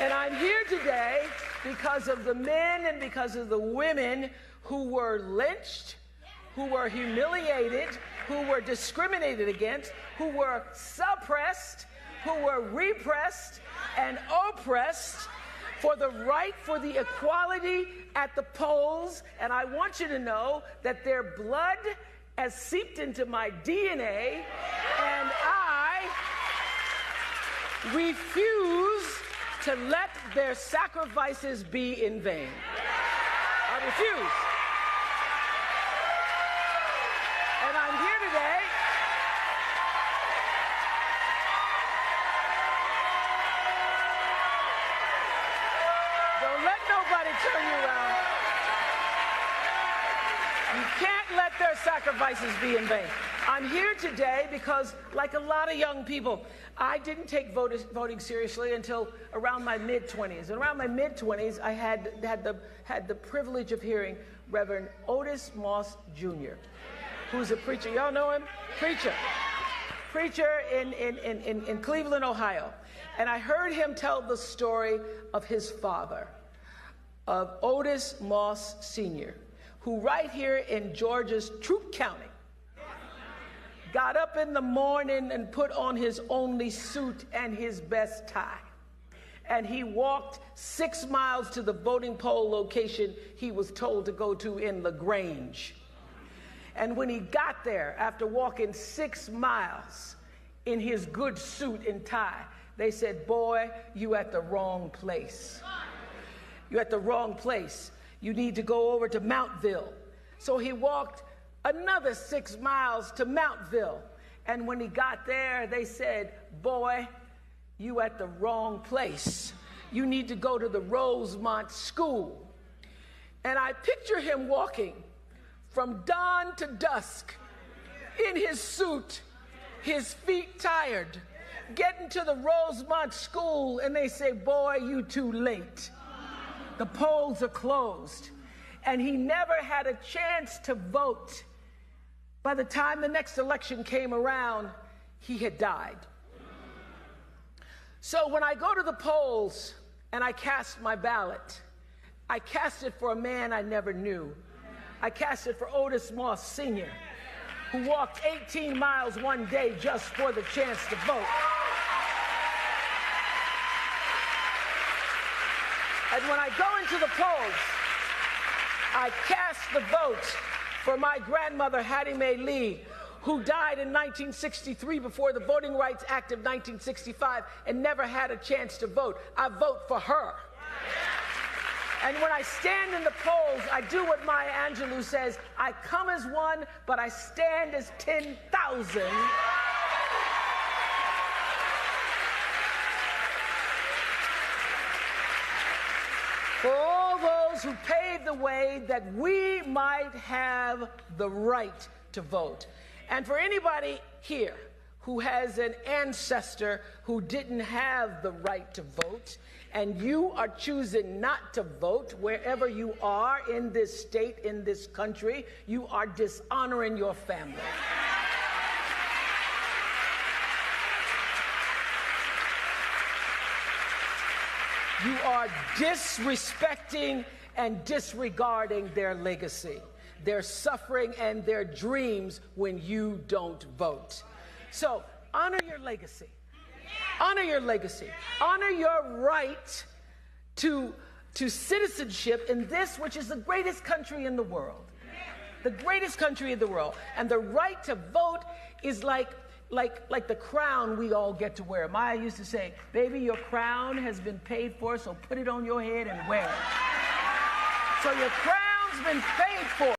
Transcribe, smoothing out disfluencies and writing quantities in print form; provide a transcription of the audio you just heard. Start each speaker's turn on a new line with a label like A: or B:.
A: And I'm here today because of the men and because of the women who were lynched, who were humiliated, who were discriminated against, who were suppressed, who were repressed and oppressed for the right, for the equality at the polls. And I want you to know that their blood has seeped into my DNA, and I refuse to let their sacrifices be in vain. I refuse. And I'm here today don't let nobody turn you around. You can't let their sacrifices be in vain. I'm here today because, like a lot of young people, I didn't take voting seriously until around my mid-20s. And around my mid-20s, I had the privilege of hearing Reverend Otis Moss Jr., who's a preacher. Y'all know him? Preacher in Cleveland, Ohio. And I heard him tell the story of his father, of Otis Moss Sr., who right here in Georgia's Troup County got up in the morning and put on his only suit and his best tie. And he walked 6 miles to the voting poll location he was told to go to in LaGrange. And when he got there, after walking 6 miles in his good suit and tie, they said, "Boy, you at the wrong place. You're at the wrong place. You need to go over to Mountville." So he walked another 6 miles to Mountville. And when he got there, they said, "Boy, you at the wrong place. You need to go to the Rosemont School." And I picture him walking from dawn to dusk in his suit, his feet tired, getting to the Rosemont School, and they say, "Boy, you too late. The polls are closed." And he never had a chance to vote. By the time the next election came around, he had died. So when I go to the polls and I cast my ballot, I cast it for a man I never knew. I cast it for Otis Moss Sr., who walked 18 miles one day just for the chance to vote. And when I go into the polls, I cast the vote for my grandmother, Hattie Mae Lee, who died in 1963 before the Voting Rights Act of 1965 and never had a chance to vote. I vote for her. And when I stand in the polls, I do what Maya Angelou says, I come as one, but I stand as 10,000. For all those who paved the way that we might have the right to vote. And for anybody here who has an ancestor who didn't have the right to vote, and you are choosing not to vote wherever you are in this state, in this country, you are dishonoring your family. You are disrespecting and disregarding their legacy, their suffering and their dreams when you don't vote. So honor your legacy. Honor your legacy. Honor your right to citizenship in this, which is the greatest country in the world. The greatest country in the world. And the right to vote is like the crown we all get to wear. Maya used to say, "Baby, your crown has been paid for, so put it on your head and wear it." So your crown's been paid for.